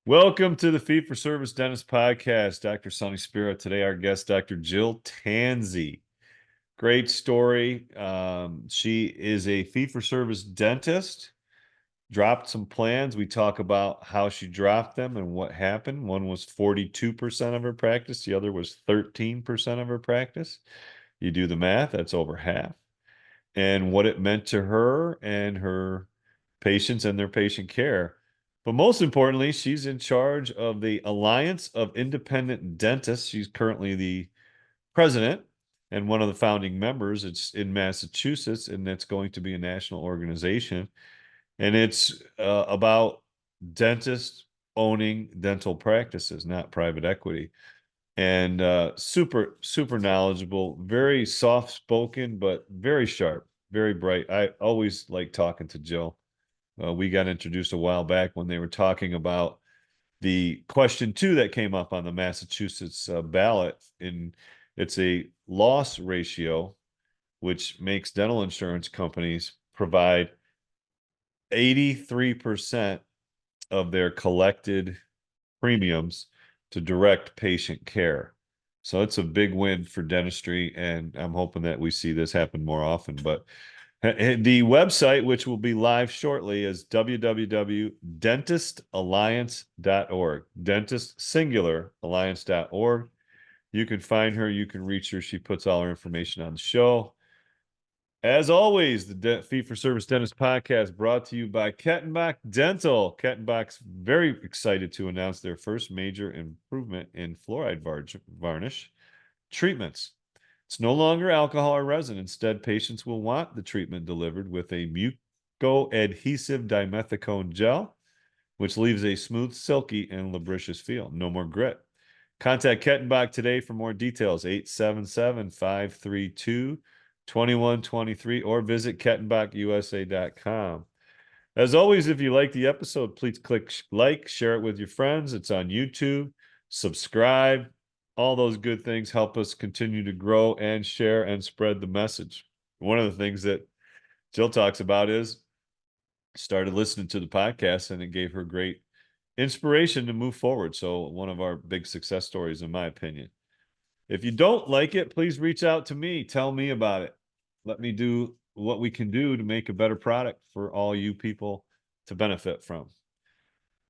Welcome to the Fee for Service Dentist Podcast. Dr. Sonny Spiro. Today, our guest, Dr. Jill Tanzi. Great story. She is a fee for service dentist. Dropped some plans. We talk about how she dropped them and what happened. One was 42% of her practice, the other was 13% of her practice. You do the math, that's over half. And what it meant to her and her patients and their patient care. But most importantly, she's in charge of the Alliance of Independent Dentists. She's currently the president and one of the founding members. It's in Massachusetts, and it's going to be a national organization. And it's about dentists owning dental practices, not private equity. And super knowledgeable, very soft spoken, but very sharp, very bright. I always like talking to Jill. We got introduced a while back when they were talking about the question 2 that came up on the Massachusetts ballot. It's a loss ratio, which makes dental insurance companies provide 83% of their collected premiums to direct patient care. So it's a big win for dentistry, and I'm hoping that we see this happen more often. But the website, which will be live shortly, is www.dentistalliance.org. Dentist singular alliance.org. You can find her, you can reach her. She puts all her information on the show. As always, the Fee for Service Dentist Podcast brought to you by Kettenbach Dental. Kettenbach's very excited to announce their first major improvement in fluoride varnish treatments. It's no longer alcohol or resin. Instead, patients will want the treatment delivered with a muco-adhesive dimethicone gel, which leaves a smooth, silky, and lubricious feel. No more grit. Contact Kettenbach today for more details, 877-532-2123, or visit kettenbachusa.com. As always, if you like the episode, please click like, share it with your friends. It's on YouTube. Subscribe. All those good things help us continue to grow and share and spread the message. One of the things that Jill talks about is started listening to the podcast, and it gave her great inspiration to move forward. So one of our big success stories, in my opinion. If you don't like it, please reach out to me. Tell me about it. Let me do what we can do to make a better product for all you people to benefit from.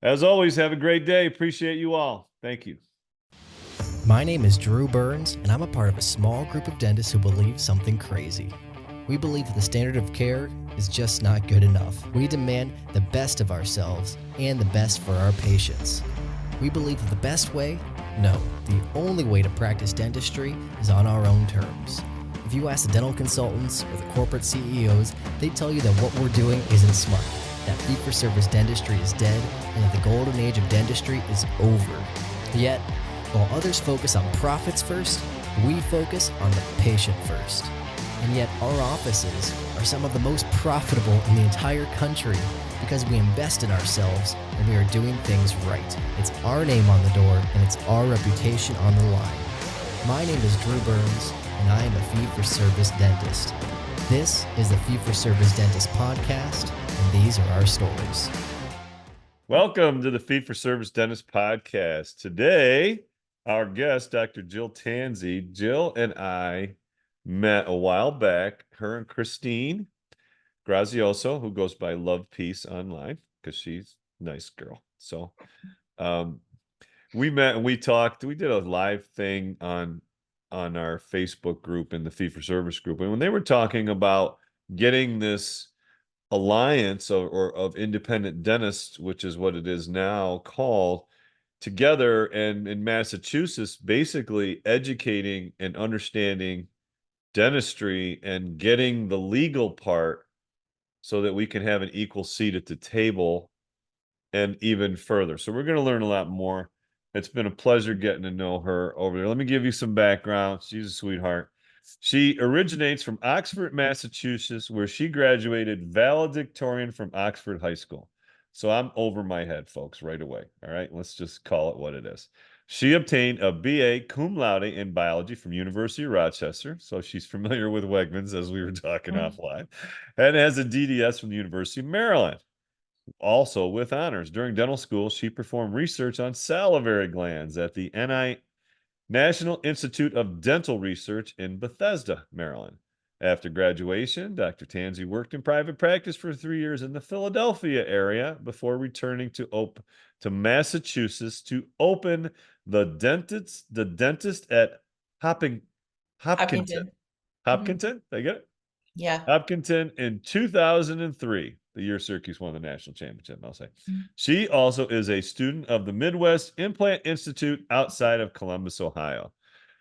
As always, have a great day. Appreciate you all. Thank you. My name is Drew Burns, and I'm a part of a small group of dentists who believe something crazy. We believe that the standard of care is just not good enough. We demand the best of ourselves and the best for our patients. We believe that the best way? No, the only way to practice dentistry is on our own terms. If you ask the dental consultants or the corporate CEOs, they tell you that what we're doing isn't smart, that fee-for-service dentistry is dead, and that the golden age of dentistry is over. Yet, while others focus on profits first, we focus on the patient first. And yet our offices are some of the most profitable in the entire country because we invest in ourselves and we are doing things right. It's our name on the door and it's our reputation on the line. My name is Drew Burns and I am a fee-for-service dentist. This is the Fee-for-Service Dentist Podcast, and these are our stories. Welcome to the Fee for Service Dentist Podcast. Today, our guest, Dr. Jill Tanzi. Jill and I met a while back, her and Christine Grazioso, who goes by Love Peace online because she's a nice girl. So we met and we talked. We did a live thing on our Facebook group and the Fee for Service group. And when they were talking about getting this alliance of independent dentists, which is what it is now called, together, and in Massachusetts, basically educating and understanding dentistry and getting the legal part so that we can have an equal seat at the table and even further. So we're going to learn a lot more. It's been a pleasure getting to know her over there. Let me give you some background. She's a sweetheart. She originates from Oxford, Massachusetts, where she graduated valedictorian from Oxford High School. So I'm over my head, folks, right away. All right, let's just call it what it is. She obtained a BA cum laude in biology from University of Rochester. So she's familiar with Wegmans, as we were talking offline, and has a DDS from the University of Maryland. Also with honors. During dental school, she performed research on salivary glands at the National Institute of Dental Research in Bethesda, Maryland. After graduation, Dr. Tanzi worked in private practice for 3 years in the Philadelphia area before returning to Massachusetts to open the dentist at Hopping, Hopkinton. Hopkinton. Mhm. Hopkinton? Did I get it? Yeah. Hopkinton in 2003, the year Syracuse won the national championship, I'll say. Mhm. She also is a student of the Midwest Implant Institute outside of Columbus, Ohio.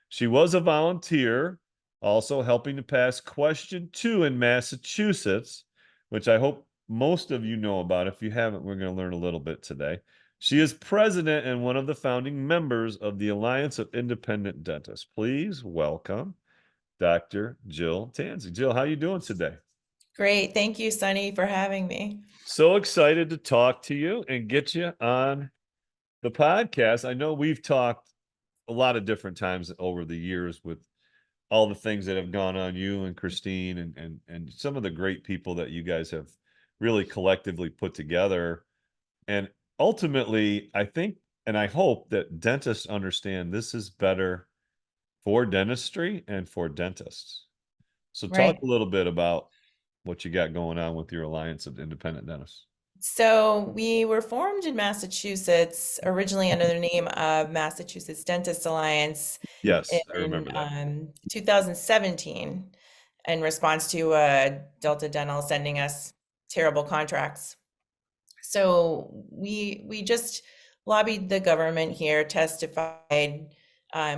She was a volunteer, also helping to pass question 2 in Massachusetts, which I hope most of you know about. If you haven't, we're going to learn a little bit today. She is president and one of the founding members of the Alliance of Independent Dentists. Please welcome Dr. Jill Tanzi. Jill, how you doing today? Great. Thank you, Sunny, for having me. So excited to talk to you and get you on the podcast. I know we've talked a lot of different times over the years with all the things that have gone on, you and Christine and some of the great people that you guys have really collectively put together. And ultimately, I think and I hope that dentists understand this is better for dentistry and for dentists. So talk Right. a little bit about what you got going on with your Alliance of Independent Dentists. So we were formed in Massachusetts, originally under the name of Massachusetts Dentists Alliance Yes, I in remember that. 2017 in response to Delta Dental sending us terrible contracts. So we just lobbied the government here, testified.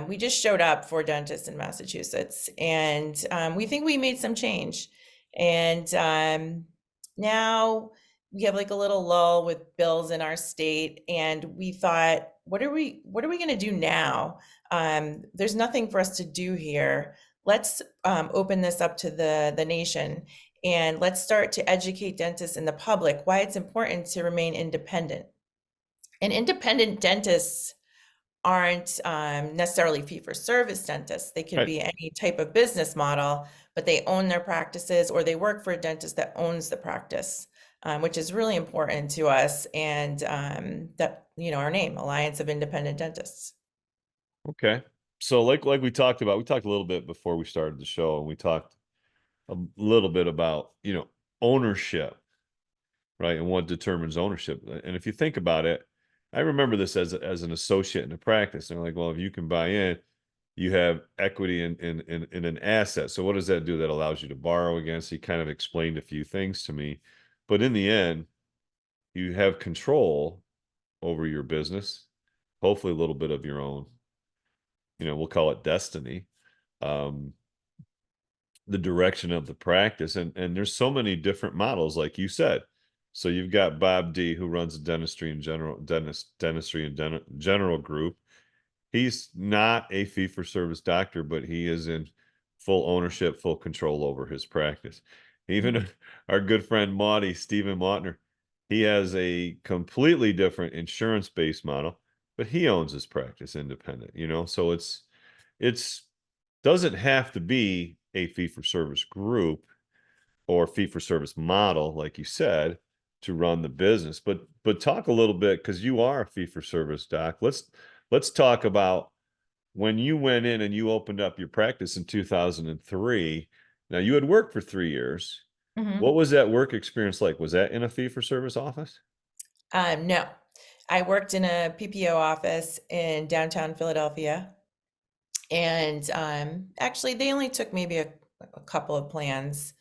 We just showed up for dentists in Massachusetts, and we think we made some change. And now we have like a little lull with bills in our state, and we thought, what are we going to do now? There's nothing for us to do here. Let's open this up to the nation. And let's start to educate dentists and the public why it's important to remain independent. And independent dentists aren't necessarily fee-for-service dentists. They could Right. be any type of business model, but they own their practices or they work for a dentist that owns the practice, which is really important to us. And our name, Alliance of Independent Dentists. Okay. So like we talked about, we talked a little bit before we started the show, and we talked a little bit about, ownership, right? And what determines ownership. And if you think about it, I remember this as an associate in a practice. And they're like, well, if you can buy in, you have equity in an asset. So what does that do? That allows you to borrow against. He kind of explained a few things to me. But in the end, you have control over your business, hopefully a little bit of your own, we'll call it destiny. The direction of the practice, and there's so many different models, like you said. So you've got Bob D, who runs the dentistry and general group. He's not a fee-for-service doctor, but he is in full ownership, full control over his practice. Even our good friend Maudie, Stephen Mautner, he has a completely different insurance-based model, but he owns his practice independent, so it's doesn't have to be a fee-for-service group or fee-for-service model, like you said, to run the business. But talk a little bit, because you are a fee-for-service doc. Let's talk about when you went in and you opened up your practice in 2003. Now, you had worked for 3 years. What was that work experience like? Was that in a fee-for-service office? No, I worked in a PPO office in downtown Philadelphia. And actually, they only took maybe a couple of plans.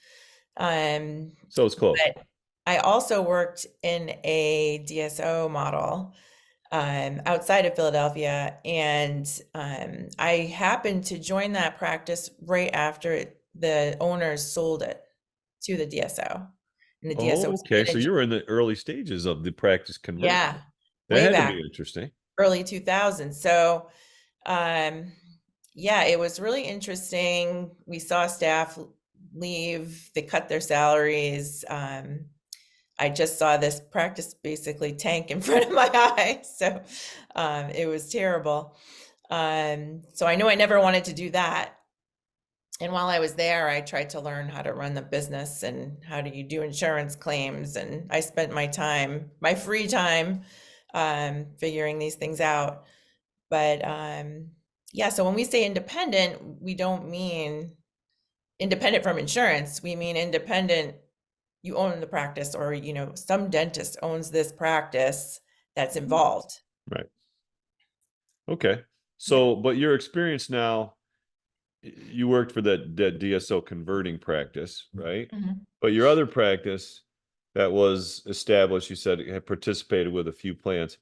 So it's close. But I also worked in a DSO model outside of Philadelphia. And I happened to join that practice right after the owners sold it to the DSO. And the DSO Oh, was okay. So managed. you were in the early stages of the practice conversion. Yeah, That way had to back, be interesting. early 2000s. So, yeah, it was really interesting. We saw staff leave, they cut their salaries. I just saw this practice basically tank in front of my eyes. So it was terrible. So I know I never wanted to do that. And while I was there, I tried to learn how to run the business and how do you do insurance claims. And I spent my time, my free time, figuring these things out. But yeah, so when we say independent, we don't mean independent from insurance. We mean independent, you own the practice, or, some dentist owns this practice that's involved. Right. Okay. Yeah. So, but your experience now, you worked for that DSO converting practice, right? Mhm. But your other practice that was established, you said it had participated with a few plants,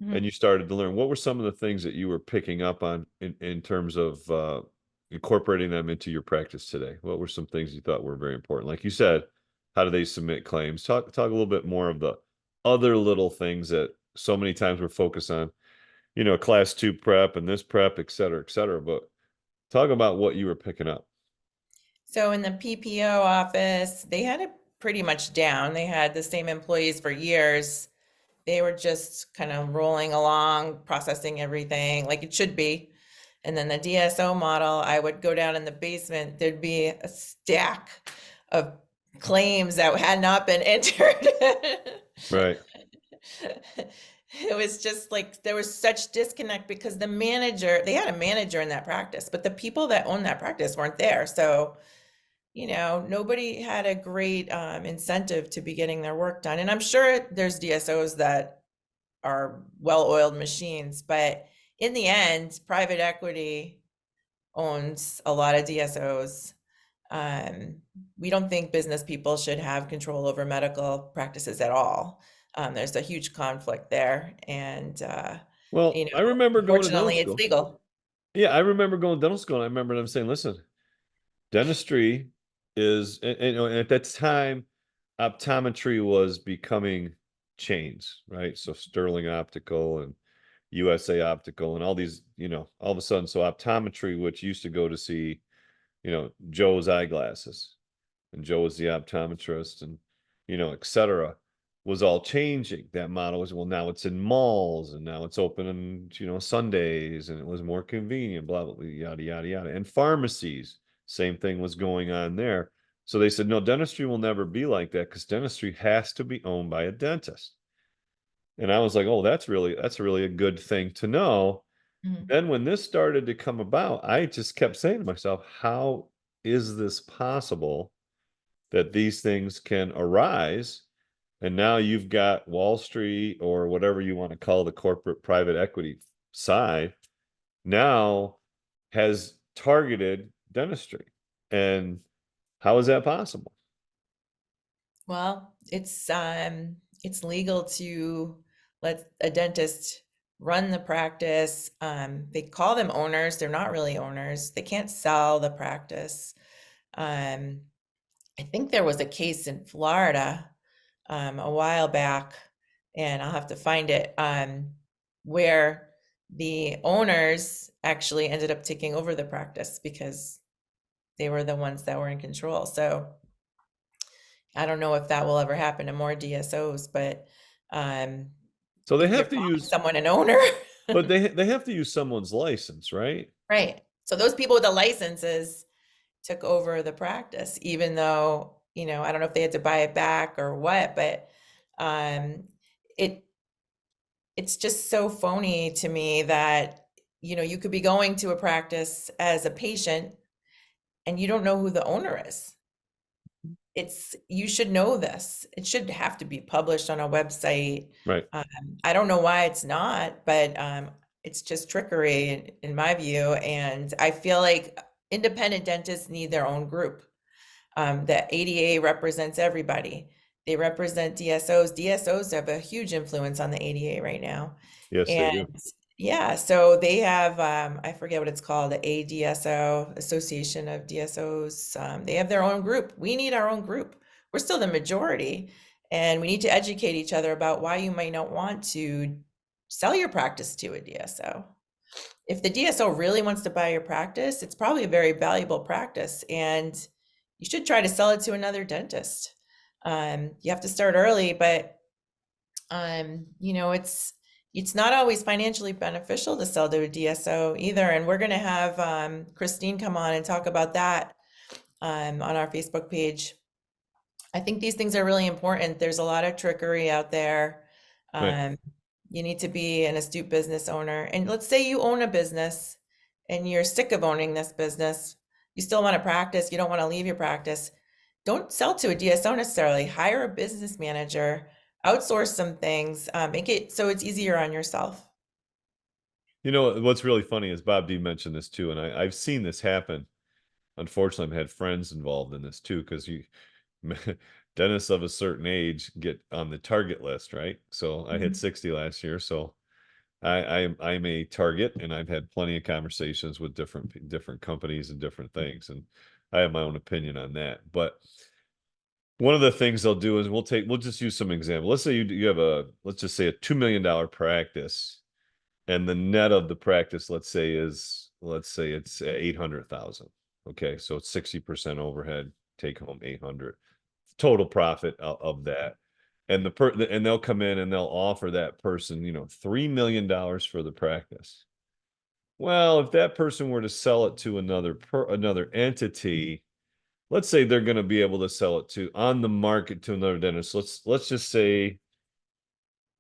and Mhm. you started to learn. What were some of the things that you were picking up on in terms of incorporating them into your practice today? What were some things you thought were very important? Like you said, how do they submit claims? Talk a little bit more of the other little things that so many times we're focused on, class 2 prep and this prep, et cetera, et cetera. But talk about what you were picking up. So in the PPO office, they had it pretty much down. They had the same employees for years. They were just kind of rolling along, processing everything like it should be. And then the DSO model, I would go down in the basement, there'd be a stack of claims that had not been entered. Right. It was just like there was such disconnect because the manager, they had a manager in that practice, but the people that owned that practice weren't there. So, nobody had a great incentive to be getting their work done. And I'm sure there's DSOs that are well-oiled machines, but in the end, private equity owns a lot of DSOs. We don't think business people should have control over medical practices at all. There's a huge conflict there, and Well, I remember going to dental unfortunately, it's school. legal. Yeah, I remember going to dental school. And I remember them saying, listen, dentistry is, and at that time, optometry was becoming chains, right? So Sterling Optical and USA Optical and all these, all of a sudden, so optometry, which used to go to see, Joe's eyeglasses, and Joe was the optometrist, and et cetera, was all changing. That model was, well, now it's in malls, and now it's open on Sundays, and it was more convenient, blah blah blah, yada yada yada. And pharmacies, same thing was going on there. So they said, no, dentistry will never be like that because dentistry has to be owned by a dentist. And I was like, oh, that's really a good thing to know. Mhm. Then when this started to come about, I just kept saying to myself, how is this possible that these things can arise? And now you've got Wall Street, or whatever you want to call the corporate private equity side, now has targeted dentistry. And how is that possible? Well, it's legal to let a dentist run the practice. They call them owners. They're not really owners. They can't sell the practice. Um, I think there was a case in Florida a while back, and I'll have to find it, where the owners actually ended up taking over the practice because they were the ones that were in control. So I don't know if that will ever happen to more DSOs, but um, So they if they're have to calling use, someone an owner, but they have to use someone's license, right? right? So those people with the licenses took over the practice, even though, I don't know if they had to buy it back or what, but um, it it's just so phony to me that, you could be going to a practice as a patient and you don't know who the owner is. You should know this. It should have to be published on a website. Right. Um, I don't know why it's not, but it's just trickery in my view. And I feel like independent dentists need their own group. The ADA represents everybody. They represent DSOs. DSOs have a huge influence on the ADA right now. Yes, they do. And yeah, so they have, I forget what it's called, the ADSO, Association of DSOs. They have their own group. We need our own group. We're still the majority, and we need to educate each other about why you might not want to sell your practice to a DSO. If the DSO really wants to buy your practice, it's probably a very valuable practice, and you should try to sell it to another dentist. You have to start early, but it's not always financially beneficial to sell to a DSO either. And we're going to have Christine come on and talk about that on our Facebook page. I think these things are really important. There's a lot of trickery out there. Right. Um, you need to be an astute business owner. And let's say you own a business and you're sick of owning this business. You still want to practice. You don't want to leave your practice. Don't sell to a DSO necessarily. Hire a business manager, outsource some things, make it so it's easier on yourself. You know, what's really funny is Bob D mentioned this too, and I've seen this happen. Unfortunately, I've had friends involved in this too, because you dentists of a certain age get on the target list, right? So I hit Mhm. 60 last year, so I'm a target, and I've had plenty of conversations with different companies and different things, and I have my own opinion on that. But one of the things they'll do is we'll just use some example. Let's say you have let's just say a $2 million practice, and the net of the practice, let's say it's 800,000. Okay, so it's 60% overhead, take home 800, total profit of that. And and they'll come in and they'll offer that person, $3 million for the practice. Well, if that person were to sell it to another entity, let's say they're going to be able to sell it to on the market to another dentist. Let's just say,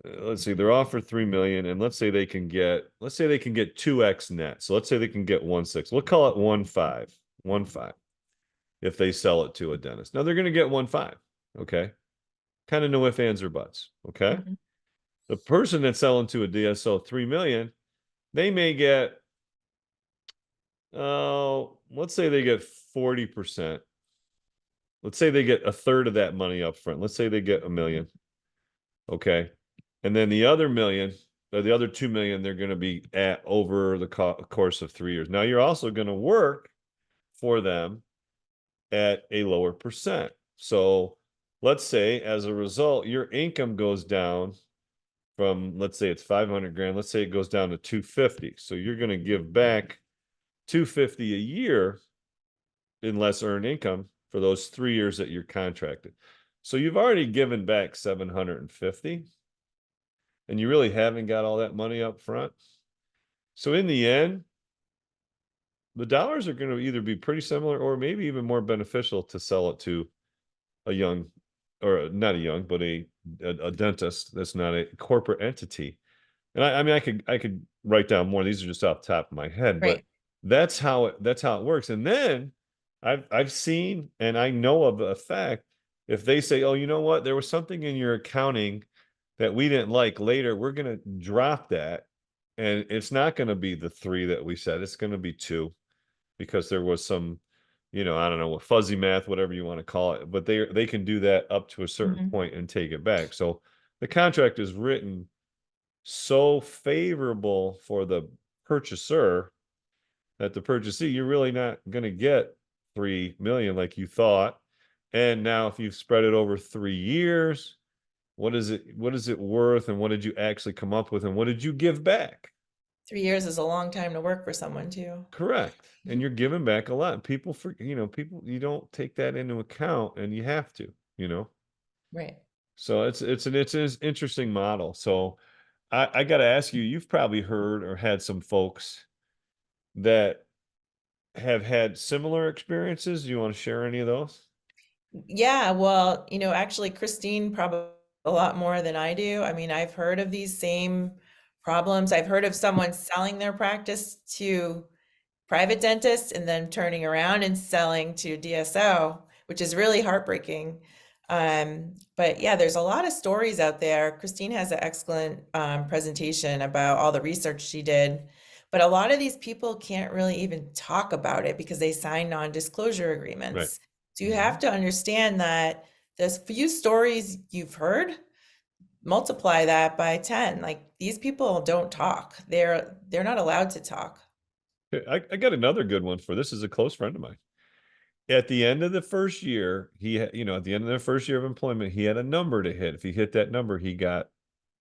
let's see, they're offered 3 million, and let's say they can get 2x net. So let's say they can get 1.6. We'll call it 1.5 if they sell it to a dentist. Now they're going to get 1.5. Okay. Kind of no ifs, ands, or buts. Okay. Mhm. The person that's selling to a DSO 3 million, they may get, let's say they get 40%. Let's say they get a third of that money up front. Let's say they get $1 million. Okay. And then the other million, or the other 2 million, they're going to be at over the course of 3 years. Now you're also going to work for them at a lower percent. So let's say as a result, your income goes down from, let's say it's 500 grand. Let's say it goes down to 250. So you're going to give back 250 a year in less earned income for those 3 years that you're contracted. So you've already given back 750, and you really haven't got all that money up front. So in the end, the dollars are going to either be pretty similar or maybe even more beneficial to sell it to a young, or not a young, but a dentist that's not a corporate entity. And I mean, I could write down more. These are just off the top of my head, but Right. that's how it works. And then I've seen, and I know of a fact, if they say, oh, you know what, there was something in your accounting that we didn't like, later we're going to drop that, and it's not going to be the 3 that we said, it's going to be 2, because there was some, I don't know, fuzzy math, whatever you want to call it, but they can do that up to a certain Mhm. point and take it back. So the contract is written so favorable for the purchaser that the purchasee, you're really not going to get 3 million like you thought. And now if you've spread it over 3 years, what is it worth, and what did you actually come up with, and what did you give back? 3 years is a long time to work for someone too. Correct. And Mhm. you're giving back a lot. People, you don't take that into account, and you have to. Right. So it's an interesting model. So I got to ask you, you've probably heard or had some folks that have had similar experiences. Do you want to share any of those? Yeah, well, actually, Christine probably a lot more than I do. I mean, I've heard of these same problems. I've heard of someone selling their practice to private dentists and then turning around and selling to DSO, which is really heartbreaking. But yeah, there's a lot of stories out there. Christine has an excellent presentation about all the research she did. But a lot of these people can't really even talk about it because they sign non-disclosure Right. agreements. So you have to understand that the few stories you've heard, multiply that by 10. Like these people don't talk. They're not allowed to talk. Okay, I got another good one for this. Is a close friend of mine. At the end of the first year, at the end of the first year of employment, he had a number to hit. If he hit that number, he got,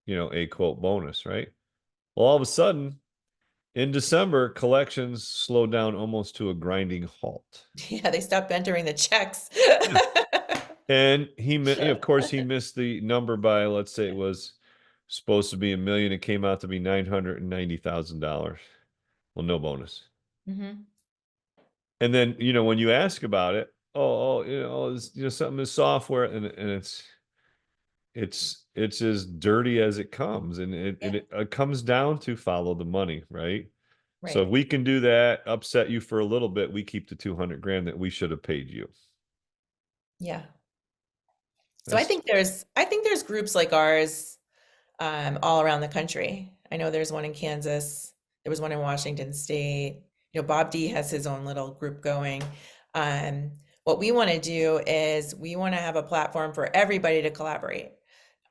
a quote bonus, right? Well, all of a sudden, in December, collections slowed down almost to a grinding halt. Yeah, they stopped entering the checks. Yeah. And of course, he missed the number by, let's say it was supposed to be 1 million. It came out to be $990,000. Well, no bonus. Mhm. And then, when you ask about it, something is software, and it's as dirty as it comes, and Yeah, it comes down to follow the money, right? So if right. we can do that, upset you for a little bit, we keep the 200 grand that we should have paid you. Yeah. So That's I think there's groups like ours all around the country. I know there's one in Kansas. There was one in Washington State. You know, Bob D has his own little group going. Um, what we want to do is we want to have a platform for everybody to collaborate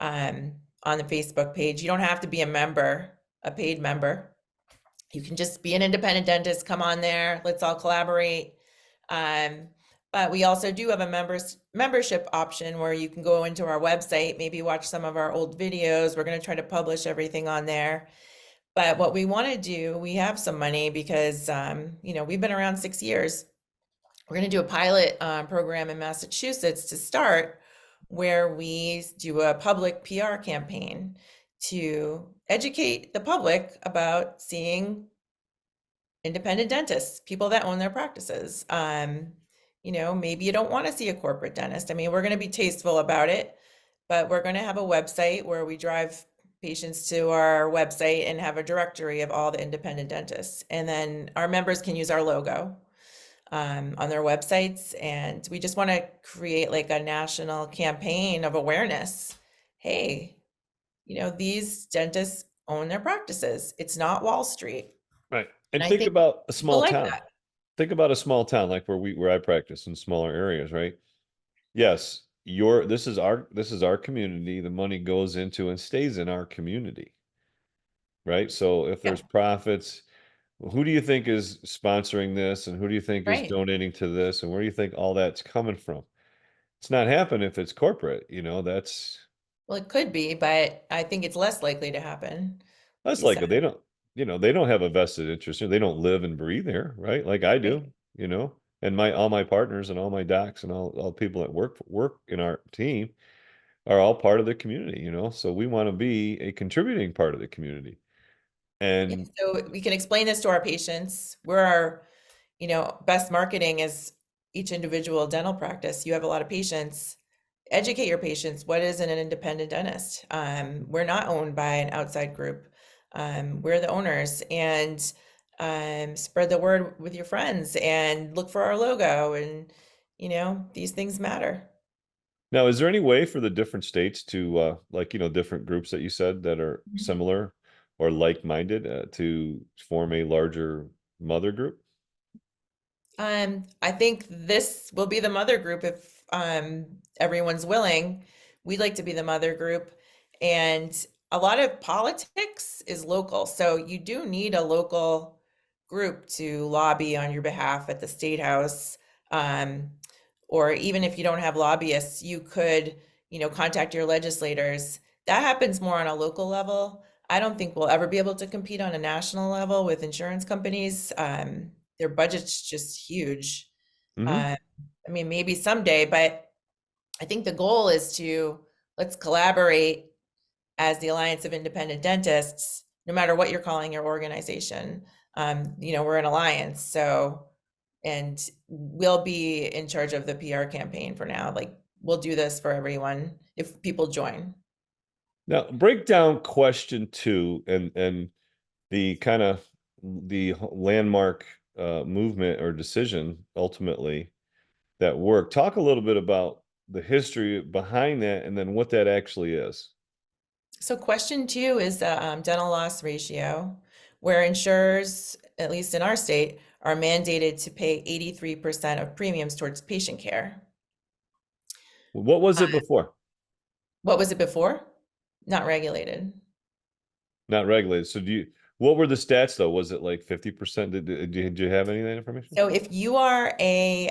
um, on the Facebook page. You don't have to be a member, a paid member. You can just be an independent dentist, come on there, let's all collaborate. Um, but we also do have a membership option where you can go into our website, maybe watch some of our old videos. We're going to try to publish everything on there. But what we want to do, we have some money because, you know, we've been around 6 years. We're going to do a pilot program in Massachusetts to start where we do a public PR campaign to educate the public about seeing independent dentists, people that own their practices. You know, maybe you don't want to see a corporate dentist. I mean, we're going to be tasteful about it, but we're going to have a website where we drive patients to our website and have a directory of all the independent dentists. And then our members can use our logo on their websites. And we just want to create like a national campaign of awareness. Hey, you know, these dentists own their practices. It's not Wall Street. right. And And I think think about a people small like town. that. Think about a small town like where I practice in smaller areas, right? Yes, this is our community. The money goes into and stays in our community, right? So if Yeah, there's profits, who do you think is sponsoring this, and who do you think is right. donating to this, and where do you think all that's coming from? It's not happening if it's corporate, that's Well, it could be, but I think it's less likely to happen. Like that's you like said, they don't have a vested interest here. They don't live and breathe here, right? Like I right? do. And my all my partners and all my docs and all people that work in our team are all part of the community. So we want to be a contributing part of the community. Yeah, And so we can explain this to our patients. We're our, you know, best marketing is each individual dental practice. You have a lot of patients. Educate your patients. What is an independent dentist? We're not owned by an outside group. We're the owners, and spread the word with your friends and look for our logo. And you know, these things matter. now, is there any way for the different states to, different groups that you said that are similar or like-minded, to form a larger mother group? I think this will be the mother group if everyone's willing. We'd like to be the mother group. And a lot of politics is local. So you do need a local group to lobby on your behalf at the state house. Um, or even if you don't have lobbyists, you could, you know, contact your legislators. That happens more on a local level. I don't think we'll ever be able to compete on a national level with insurance companies. Their budget's just huge. Hmm. Uh, I mean, maybe someday, but I think the goal is to let's collaborate as the Alliance of Independent Dentists, no matter what you're calling your organization. You know, we're an alliance, so and we'll be in charge of the PR campaign for now. Like we'll do this for everyone if people join. Now, break down question two and the kind of the landmark movement or decision ultimately that worked. Talk a little bit about the history behind that and then what that actually is. So question two is the dental loss ratio, where insurers, at least in our state, are mandated to pay 83% of premiums towards patient care. What was Uh, it before? what was it before? Not regulated. Not regulated. So what were the stats though? Was it like 50%? Did you have any of that information? So if you are a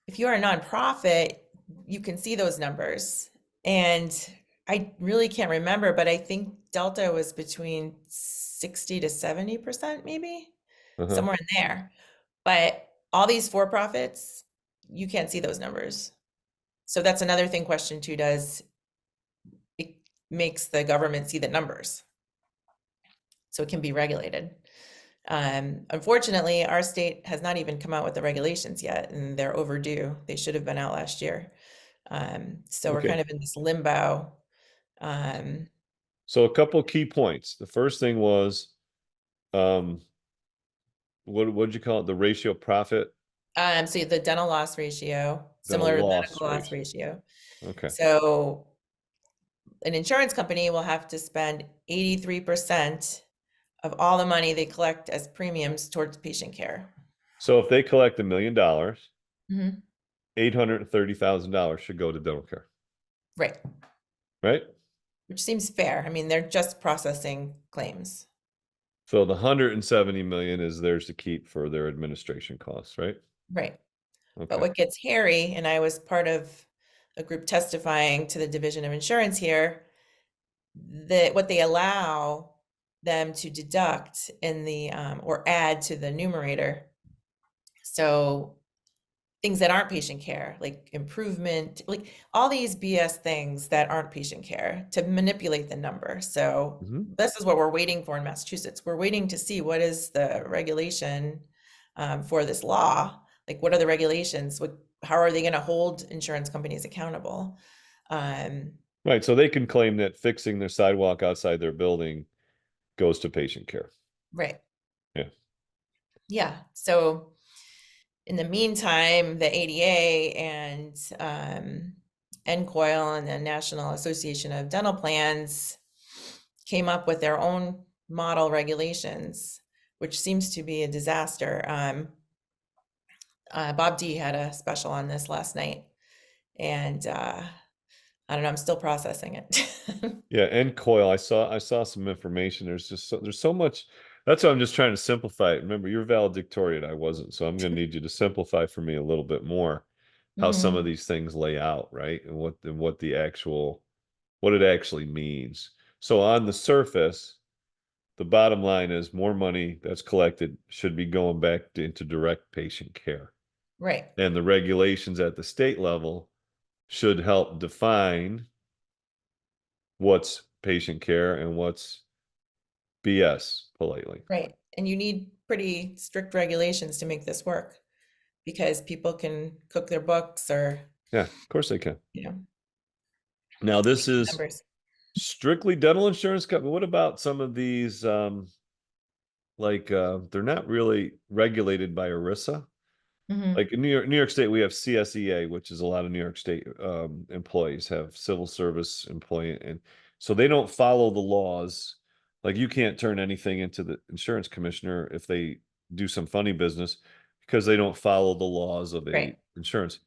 nonprofit, you can see those numbers. And I really can't remember, but I think Delta was between 60 to 70%, maybe Uh-huh. somewhere in there. But all these for-profits, you can't see those numbers. So that's another thing question two does. It makes the government see the numbers. So it can be regulated. Unfortunately, our state has not even come out with the regulations yet, and they're overdue. They should have been out last year. So we're kind Okay. of in this limbo. Um, So a couple key points. The first thing was, um, what did you call it? The ratio profit, so the dental loss ratio, then a similar to the loss medical loss ratio. ratio. Okay. So an insurance company will have to spend 83% of all the money they collect as premiums towards patient care. So if they collect $1 million, Mhm. $830,000 should go to dental care, Right, right? which seems fair. I mean, they're just processing claims. So the 170 million is theirs to keep for their administration costs, right? Right. But Okay. what gets hairy, and I was part of a group testifying to the Division of Insurance here, that what they allow them to deduct in the or add to the numerator. So things that aren't patient care, like improvement, like all these BS things that aren't patient care to manipulate the number. So Mhm. this is what we're waiting for in Massachusetts. We're waiting to see what is the regulation for this law. Like, what are the regulations? How are they going to hold insurance companies accountable? Um, Right. So they can claim that fixing their sidewalk outside their building goes to patient care. right. Yeah. Yeah. So in the meantime, the ADA and NCOIL and the National Association of Dental Plans came up with their own model regulations, which seems to be a disaster. Bob D had a special on this last night, and I don't know, I'm still processing it. Yeah, and coil. I saw some information. There's so much. That's why I'm just trying to simplify it. Remember, you're valedictorian, I wasn't, so I'm going to need you to simplify for me a little bit more how some of Mhm. these things lay out, right? And what the actual what it actually means. So on the surface, the bottom line is more money that's collected should be going back into direct patient care. Right, And the regulations at the state level should help define what's patient care and what's BS, politely. right. And you need pretty strict regulations to make this work because people can cook their books or, Yeah, of course they can. you know, Now, this make up is numbers. strictly dental insurance company. What about some of these, they're not really regulated by ERISA? Mhm. Like in New York State, we have CSEA, which is a lot of New York State employees have civil service employee, and so they don't follow the laws. Like you can't turn anything into the insurance commissioner if they do some funny business because they don't follow the laws of a Right. insurance.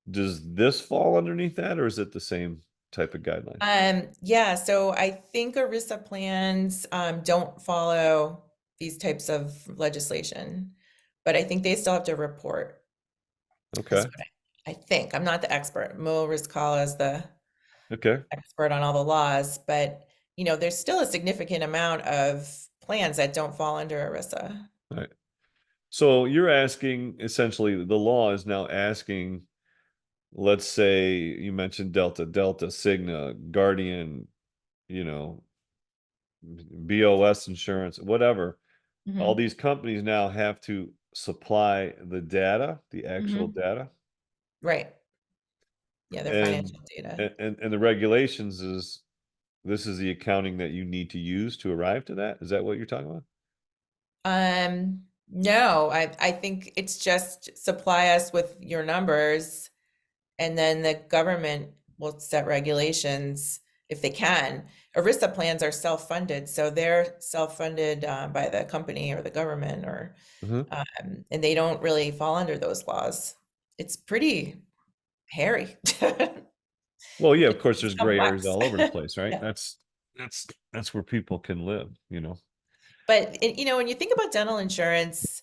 Does this fall underneath that, or is it the same type of guideline? Yeah, so I think ERISA plans don't follow these types of legislation, but I think they still have to report, is Okay. what I think. I'm not the expert. Mo Rizkala is the Okay. expert on all the laws, but there's still a significant amount of plans that don't fall under ERISA. All right. So you're asking essentially the law is now asking, let's say you mentioned Delta, Delta, Cigna, Guardian, you know, BOS insurance, whatever. All Hmm. these companies now have to supply the data, the actual Hmm. data. Right. Yeah, their And financial data. and the regulations is this is the accounting that you need to use to arrive to that. Is that what you're talking about? No, I think it's just supply us with your numbers, and then the government will set regulations if they can. ERISA plans are self-funded, so they're self-funded by the company or the government, or Mhm. and they don't really fall under those laws. It's pretty hairy. Well, yeah, of It's, course, it's there's gray areas complex. all over the place, right? Yeah. That's where people can live. But when you think about dental insurance,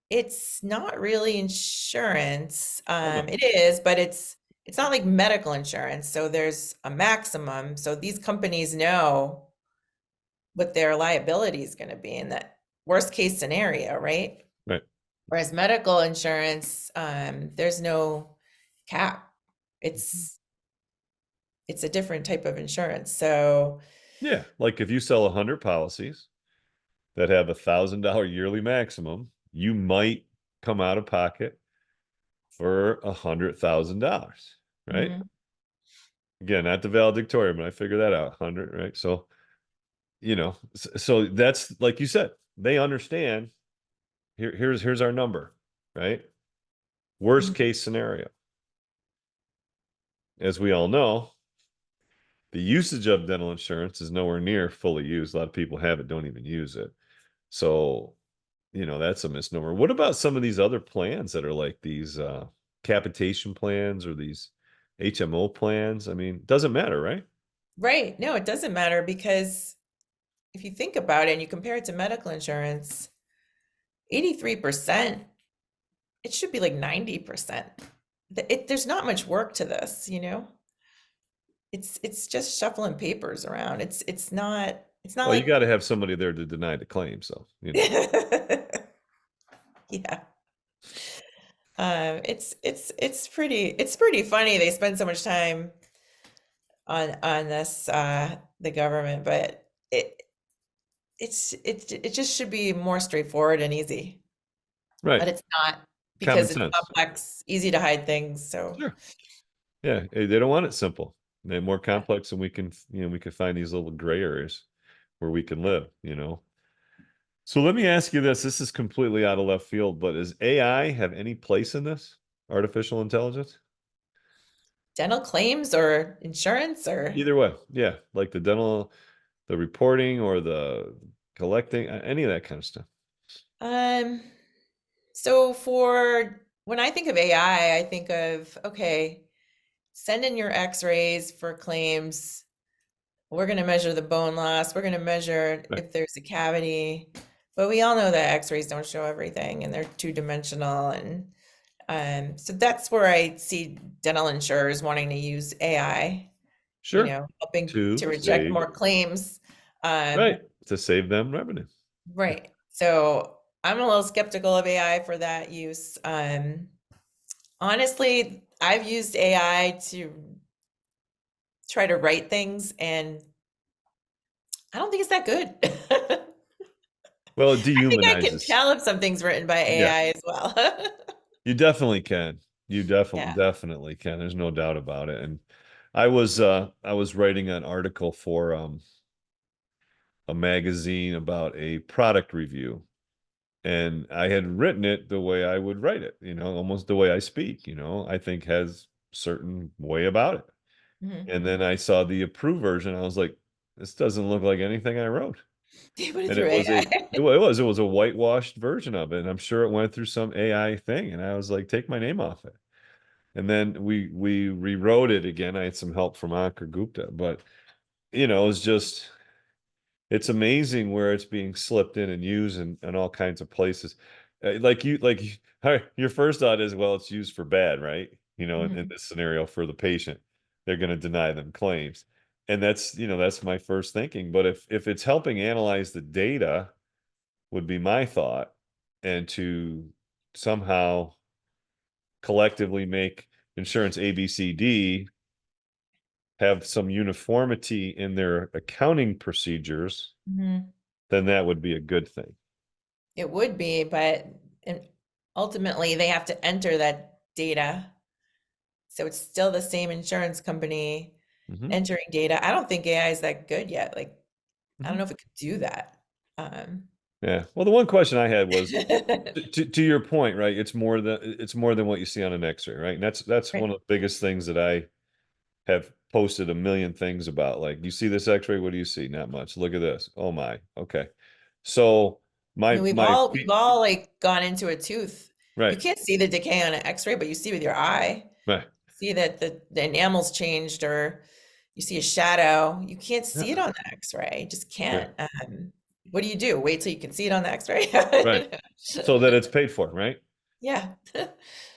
it's not really insurance. Oh no. It is, but it's not like medical insurance. So there's a maximum. So these companies know what their liability is going to be in that worst case scenario, right? Right. Whereas medical insurance, there's no cap. It's a different type of insurance. So Yeah, like if you sell 100 policies, that have $1,000 yearly maximum, you might come out of pocket for $100,000, right? Mhm. Again, not the valedictorian, but I figured that out, 100, right? So, so that's like you said, they understand here's our number, right? Worst Mhm. case scenario. As we all know, the usage of dental insurance is nowhere near fully used. A lot of people have it, don't even use it. So, that's a misnomer. What about some of these other plans that are like these capitation plans or these HMO plans? I mean, doesn't matter, right? Right. No, it doesn't matter because if you think about it and you compare it to medical insurance, 83%, it should be like 90%. There's not much work to this. It's just shuffling papers around. It's not Well, you like got to have somebody there to deny the claim. So, yeah. It's pretty funny they spend so much time on this the government, but it just should be more straightforward and easy. right. But it's not Common because it's sense. complex, easy to hide things. So Sure. Yeah. They don't want it simple. They're more yeah. complex and we can find these little gray areas where we can live. So let me ask you this. This is completely out of left field, but does AI have any place in this? Artificial intelligence? Dental claims or insurance or Either way. Yeah. Like the reporting or the collecting, any of that kind of stuff. um so for when I think of AI, I think of okay, send in your x-rays for claims. We're going to measure the bone loss. We're going to measure Right. if there's a cavity. But we all know that x-rays don't show everything and they're two-dimensional. And so that's where I see dental insurers wanting to use AI, Sure. helping To to reject save, more claims. Um, right. To save them revenue. right. So I'm a little skeptical of AI for that use. Honestly, I've used AI to try to write things, and I don't think it's that good. Well, it I think I can dehumanizes. tell if something's written by Yeah. AI as well. You definitely can. You Yeah. definitely can. There's no doubt about it. And I was writing an article for a magazine about a product review. And I had written it the way I would write it, almost the way I speak, I think has certain way about it. Mhm. And then I saw the approved version. I was like, this doesn't look like anything I wrote. They put it And through AI. it was a whitewashed version of it. And I'm sure it went through some AI thing. And I was like, take my name off it. And then we rewrote it again. I had some help from Ankur Gupta, but it's just it's amazing where it's being slipped in and used in all kinds of places. Your first thought is, well, it's used for bad, right? In Mhm. this scenario for the patient, they're going to deny them claims. And that's my first thinking. But if it's helping analyze the data, would be my thought, and to somehow collectively make insurance ABCD have some uniformity in their accounting procedures, Mhm. then that would be a good thing. It would be, but and ultimately they have to enter that data. So it's still the same insurance company Hmm. entering data. I don't think AI is that good yet. Like, I don't Hmm. know if it could do that. Um, Yeah. Well, the one question I had was to your point, right? It's more than what you see on an X-ray, right? And that's right. one of the biggest things that I have posted a million things about. Like, you see this X-ray, what do you see? Not much. Look at this. Oh my. Okay. So I my mean, we've my all we've all like gone into a tooth. You right, can't see the decay on an X-ray, but you see with your eye. right. See that the enamel's changed, or you see a shadow. You can't see it Yeah. on the X-ray. You just Yeah. can't. What do? Wait till you can see it on the X-ray? Right. So that it's paid for, right? Yeah.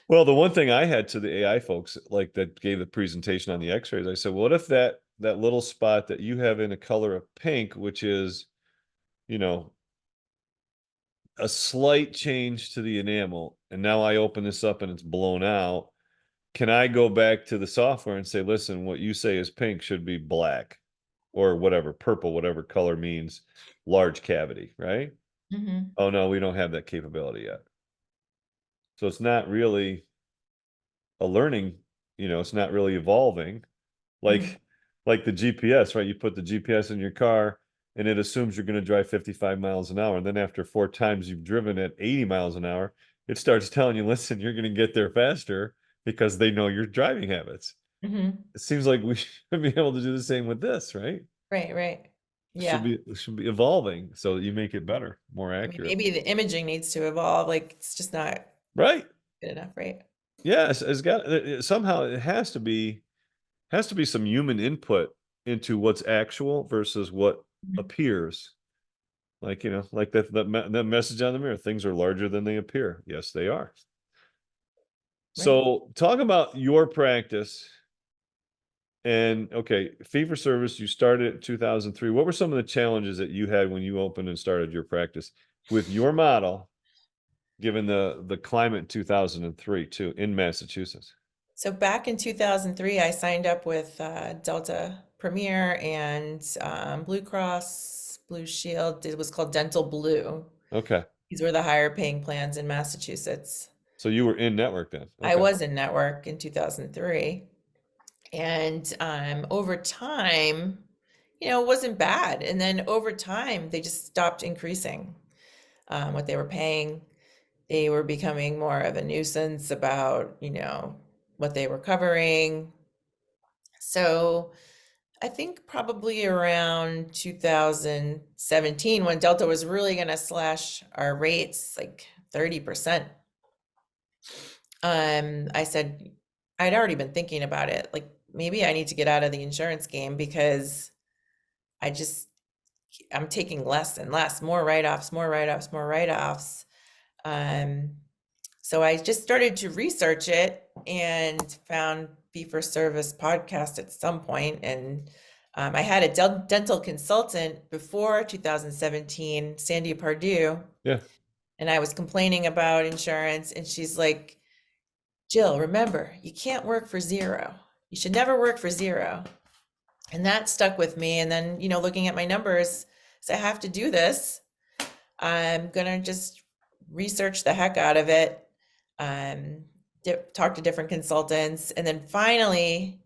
Well, the one thing I had to the AI folks like that gave the presentation on the X-rays, I said, what if that little spot that you have in a color of pink, which is, you know, a slight change to the enamel, and now I open this up and it's blown out. Can I go back to the software and say, listen, what you say is pink should be black or whatever, purple, whatever color means large cavity, right? Mhm. Oh no, we don't have that capability yet. So it's not really a learning, it's not really evolving. Mhm. Like like the GPS, right? You put the GPS in your car and it assumes you're going to drive 55 miles an hour. And then after 4 times you've driven at 80 miles an hour, it starts telling you, listen, you're going to get there faster because they know your driving habits. Mhm. It seems like we should be able to do the same with this, right? Right, right. Should Yeah. be should be evolving so that you make it better, more I mean, accurate. maybe the imaging needs to evolve, like, it's just not Right. good enough, right? Yeah, it's got somehow it has to be some human input into what's actual versus what Mhm. appears. Like, like that message on the mirror, things are larger than they appear. Yes, they are. Right. So, talk about your practice and okay, fee for service, you started in 2003. What were some of the challenges that you had when you opened and started your practice with your model, given the climate in 2003 too in Massachusetts? So back in 2003, I signed up with Delta Premier and Blue Cross Blue Shield. It was called Dental Blue. Okay. These were the higher paying plans in Massachusetts. So you were in network then. I Okay. was in network in 2003. And over time, it wasn't bad. And then over time, they just stopped increasing what they were paying. They were becoming more of a nuisance about, what they were covering. So I think probably around 2017, when Delta was really going to slash our rates like 30%, I said, I'd already been thinking about it. Like, maybe I need to get out of the insurance game because I just, I'm taking less and less, more write-offs, more write-offs, more write-offs. Um, so I just started to research it and found Fee for Service podcast at some point. And I had a dental consultant before 2017, Sandy Pardue, Yeah. and I was complaining about insurance. And she's like, Jill, remember, you can't work for zero. You should never work for zero. And that stuck with me. And then, looking at my numbers, so I have to do this. I'm gonna just research the heck out of it, um, talk to different consultants, and then finally,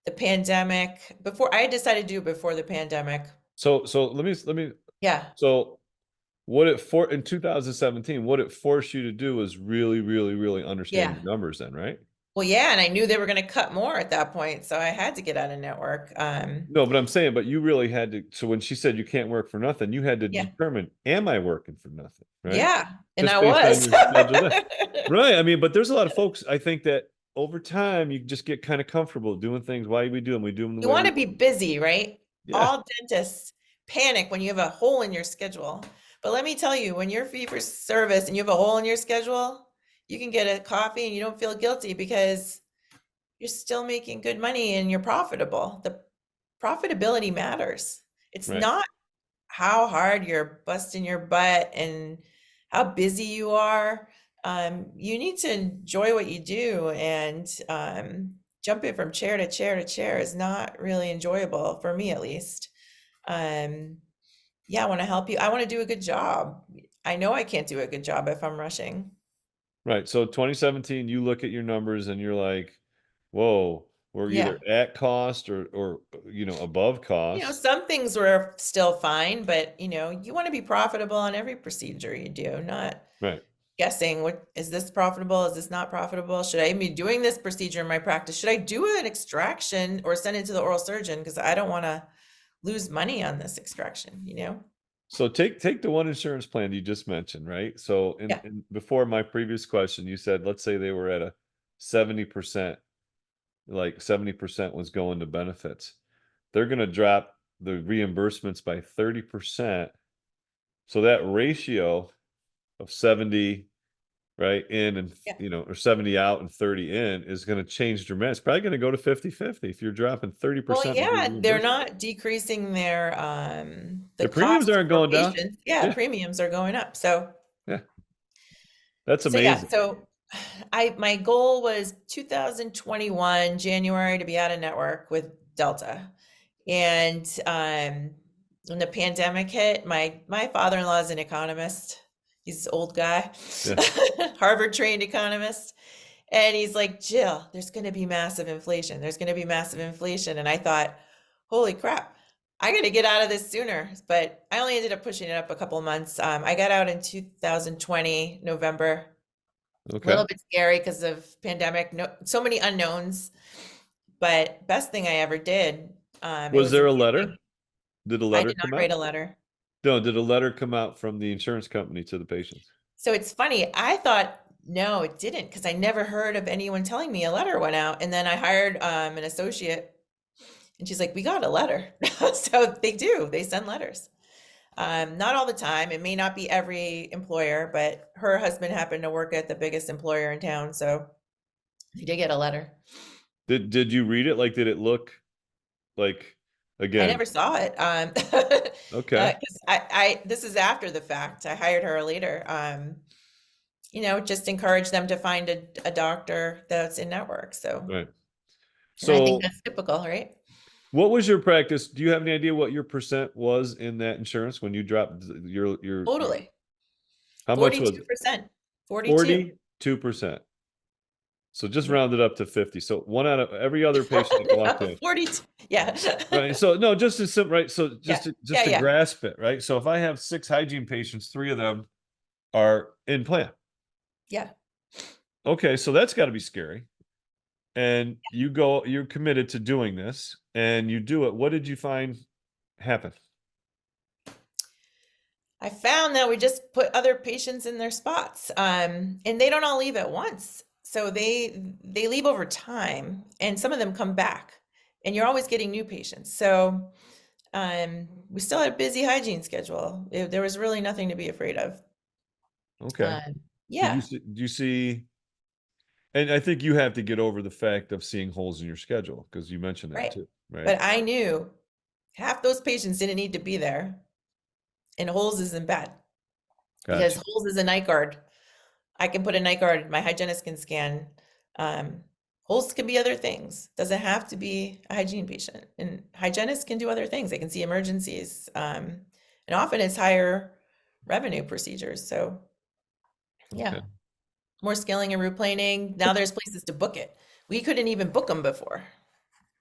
the pandemic. Before I decided to do it before the pandemic. So let me Yeah, so what it for in 2017, what it forced you to do is really, really, really understand yeah. your numbers then, right? Well, yeah, and I knew they were going to cut more at that point, so I had to get out of network. No, but I'm saying, but you really had to. So when she said you can't work for nothing, you had to Yeah, determine, am I working for nothing, right? yeah, and Just I based on was. your schedule there. Right. I mean, but there's a lot of folks, I think that over time you just get kind of comfortable doing things. Why we do them? We do them the You way want we to be busy, right? Yeah. All dentists panic when you have a hole in your schedule. But let me tell you, when you're fee for service and you have a hole in your schedule, you can get a coffee and you don't feel guilty because you're still making good money and you're profitable. The profitability matters. It's Right. not how hard you're busting your butt and how busy you are. You need to enjoy what you do, and jumping from chair to chair to chair is not really enjoyable for me, at least. Um, yeah, I want to help you. I want to do a good job. I know I can't do a good job if I'm rushing. Right. So 2017, you look at your numbers and you're like, whoa, we're Yeah. either at cost or above cost. Some things were still fine, but you want to be profitable on every procedure you do, not Right. guessing what is this profitable, is this not profitable, should I be doing this procedure in my practice, should I do an extraction or send it to the oral surgeon because I don't want to lose money on this extraction. So take the one insurance plan you just mentioned, right? So Yeah. in before my previous question, you said, let's say they were at a 70%, like 70% was going to benefits. They're going to drop the reimbursements by 30%. So that ratio of 70 right in and Yeah. or 70 out and 30 in is going to change dramatically. It's probably going to go to 50-50 if you're dropping Well, 30% of your yeah, they're reimbursement. not decreasing their the The premiums cost aren't for going down. patients. Yeah, Yeah, premiums are going up. So yeah. That's yeah, amazing. so my goal was 2021 January to be out of network with Delta. And when the pandemic hit, my father-in-law is an economist. He's an old guy, Yeah. Harvard trained economist. And he's like, Jill, there's going to be massive inflation. There's going to be massive inflation. And I thought, holy crap, I got to get out of this sooner. But I only ended up pushing it up a couple of months. I got out in 2020, November. A Okay. little bit scary because of pandemic. No, so many unknowns. But best thing I ever did. It Was was there a letter? amazing. Did a I letter did not come write out? a letter. No, did a letter come out from the insurance company to the patients? So it's funny. I thought, no, it didn't, because I never heard of anyone telling me a letter went out. And then I hired an associate, and she's like, we got a letter. So they do, they send letters. Not all the time. It may not be every employer, but her husband happened to work at the biggest employer in town. So he did get a letter. Did you read it? Like, did it look like, I again? never saw it. Okay. 'Cause I this is after the fact. I hired her later. Just encourage them to find a doctor that's in network. So, Right. and I think So that's typical, right? what was your practice? Do you have any idea what your percent was in that insurance when you dropped your Totally. how much was it? 42%. 42. 42%. So just Yeah. round it up to 50. So one out of every other patient that walked in. 42. Yeah. Right. So no, just as simple, right? So Yeah. just Yeah. to Yeah. grasp it, right? So if I have 6 hygiene patients, 3 of them are in plan. Yeah. Okay, so that's got to be scary. And you're committed to doing this and you do it. What did you find happen? I found that we just put other patients in their spots. And they don't all leave at once. So they leave over time, and some of them come back, and you're always getting new patients. So we still had a busy hygiene schedule. There was really nothing to be afraid of. Okay. Did Yeah, you see, and I think you have to get over the fact of seeing holes in your schedule because you mentioned that right. too, right? But I knew half those patients didn't need to be there, and holes isn't bad, because Gotcha. holes is a night guard. I can put a night guard, my hygienist can scan. Holes can be other things. Doesn't have to be a hygiene patient. And hygienists can do other things. They can see emergencies. And often it's higher revenue procedures. So yeah, Okay. more scaling and replaning. Now there's places to book it. We couldn't even book them before.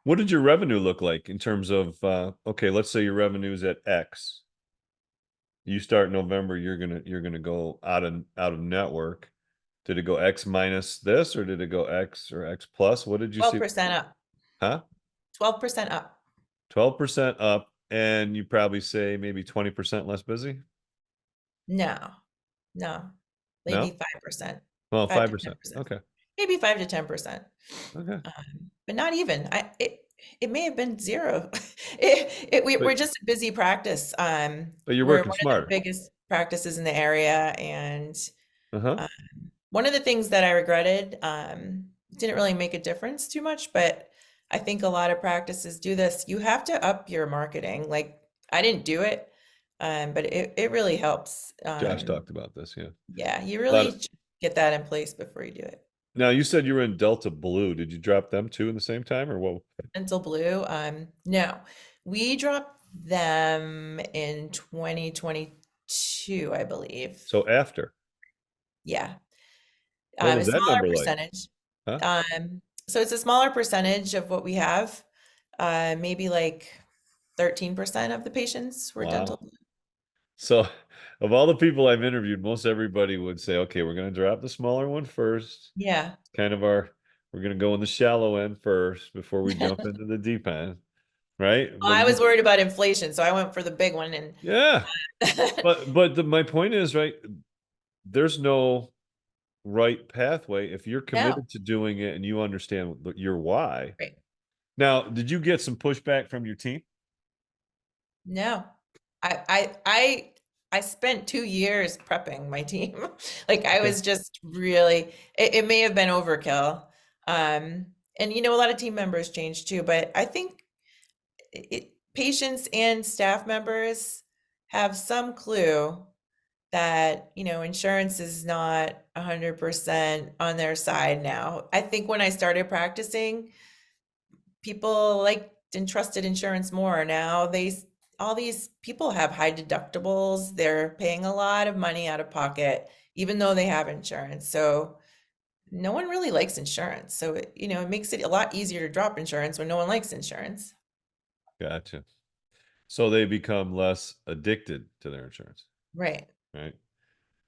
What did your revenue look like in terms of okay, let's say your revenue is at X. You start November, you're gonna go out of network. Did it go X minus this or did it go X or X plus? What did you see? 12% up. Huh? 12% up. 12% up, and you probably say maybe 20% less busy? No, no, maybe No? 5%, Well, 5 to 5%. 10%, Okay. maybe 5 to 10%. Okay. But not even. It may have been zero. But We're just a busy practice. but you're We're working one of the smarter. biggest practices in the area, and Uh-huh. um, one of the things that I regretted, didn't really make a difference too much, but I think a lot of practices do this. You have to up your marketing. Like, I didn't do it, but it really helps. Josh talked about this, yeah. Yeah, you A lot really of, should get that in place before you do it. now you said you were in Delta Blue. Did you drop them too in the same time or what? Mental Blue, no, we dropped them in 2022, I believe. So after. Yeah. What A was that smaller number like? percentage. Huh? So it's a smaller percentage of what we have. Maybe like 13% of the patients were dental Wow. blue. So of all the people I've interviewed, most everybody would say, okay, we're gonna drop the smaller one first. Yeah. Kind of we're gonna go in the shallow end first before we jump into the deep end, right? Well, But I you, was worried about inflation, so I went for the big one. And yeah, my point is, right, there's no right pathway if you're no, committed to doing it and you understand your why. right. Now, did you get some pushback from your team? No, I I I I spent 2 years prepping my team. Like, I Okay. was just really, it may have been overkill. And a lot of team members changed too, but I think patients and staff members have some clue that, insurance is not 100% on their side now. I think when I started practicing, people liked and trusted insurance more. Now all these people have high deductibles. They're paying a lot of money out of pocket, even though they have insurance. So no one really likes insurance. So it makes it a lot easier to drop insurance when no one likes insurance. Gotcha. So they become less addicted to their insurance, Right. right?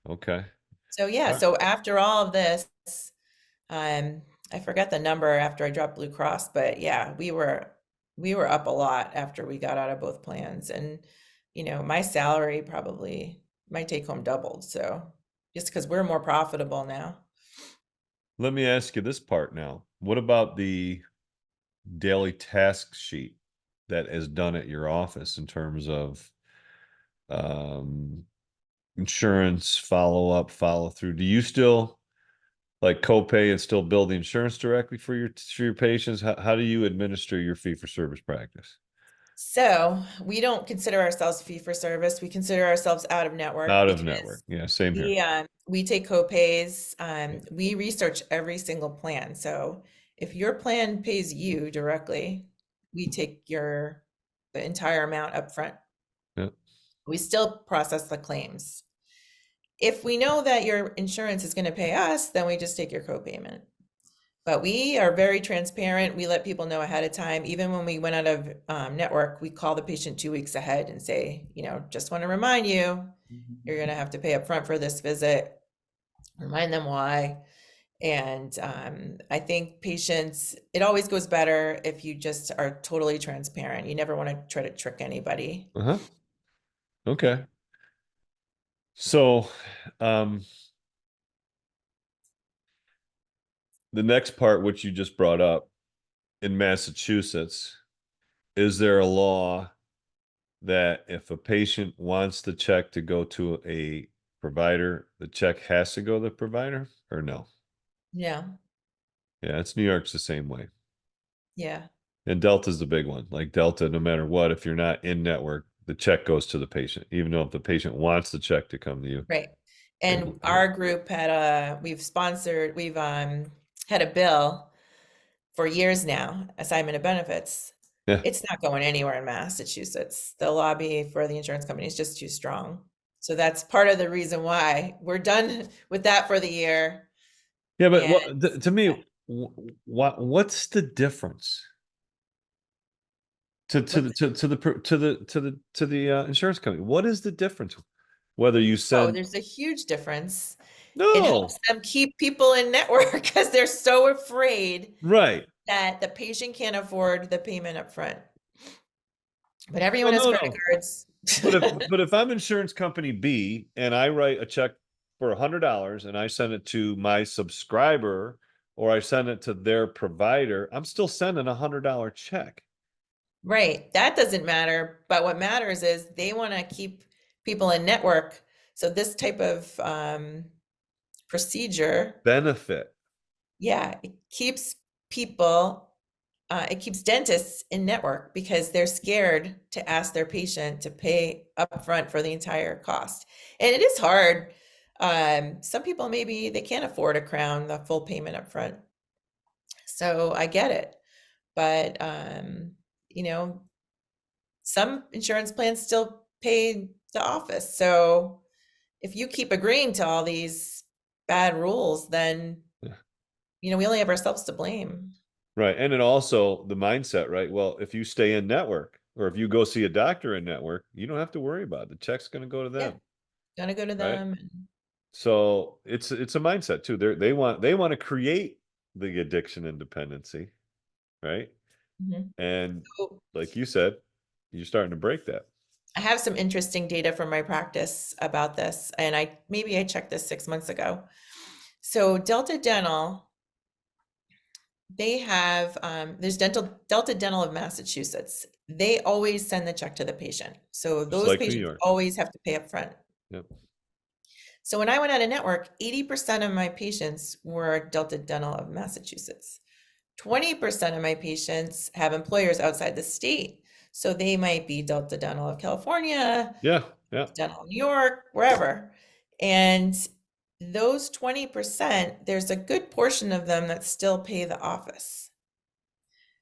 Okay. So yeah, All right. so after all of this, um, I forgot the number after I dropped Blue Cross, but yeah, we were up a lot after we got out of both plans. And my salary probably my take home doubled. So just because we're more profitable now. Let me ask you this part now. What about the daily task sheet that is done at your office in terms of um, insurance, follow up, follow through? Do you still like copay and still bill the insurance directly for your patients? How do you administer your fee for service practice? So we don't consider ourselves fee for service. We consider ourselves out of network Out of network. because Yeah, same here. we take copays. Yeah. We research every single plan. So if your plan pays you directly, we take the entire amount up front. Yeah. We still process the claims. If we know that your insurance is going to pay us, then we just take your copayment. But we are very transparent. We let people know ahead of time. Even when we went out of network, we call the patient 2 weeks ahead and say, just want to remind you, you're going to have to pay up front for this visit. Remind them why. And I think patients, it always goes better if you just are totally transparent. You never want to try to trick anybody. Uh-huh. Okay. So, um, the next part, which you just brought up, in Massachusetts, is there a law that if a patient wants the check to go to a provider, the check has to go to the provider, or no? Yeah. Yeah, it's New York's the same way. Yeah. And Delta's the big one. Like Delta, no matter what, if you're not in network, the check goes to the patient, even though if the patient wants the check to come to you. Right. they- And our group we've had a bill for years now, assignment of benefits. Yeah. It's not going anywhere in Massachusetts. The lobby for the insurance company is just too strong. So that's part of the reason why we're done with that for the year. Yeah, but And to me, what's the difference to what's the insurance company? What is the difference? Whether you oh, send there's a huge difference. It no, helps them keep people in network because they're so afraid right? that the patient can't afford the payment up front. But everyone Well, has no, credit no. cards. But if I'm insurance company B and I write a check for $100 and I send it to my subscriber or I send it to their provider, I'm still sending $100 check. Right. That doesn't matter. But what matters is they want to keep people in network. So this type of procedure, Benefit. yeah, it keeps people, it keeps dentists in network because they're scared to ask their patient to pay upfront for the entire cost. And it is hard. Some people maybe they can't afford a crown, the full payment upfront. So I get it. But you know, some insurance plans still pay the office. So if you keep agreeing to all these bad rules, then Yeah. we only have ourselves to blame. Right. And then also the mindset, right? Well, if you stay in network or if you go see a doctor in network, you don't have to worry about it. The check's going to go to Yeah, them, gonna go to right? them. So it's a mindset too. They want to create the addiction and dependency, right? Mhm. And So like you said, you're starting to break that. I have some interesting data from my practice about this, and I checked this 6 months ago. So Delta Dental, they have there's Delta Dental of Massachusetts. They always send the check to the patient. So Just those like New patients York. always have to pay up front. Yep. So when I went out of network, 80% of my patients were Delta Dental of Massachusetts. 20% of my patients have employers outside the state. So they might be Delta Dental of California, Yeah. Yeah. Dental New York, wherever. And those 20%, there's a good portion of them that still pay the office.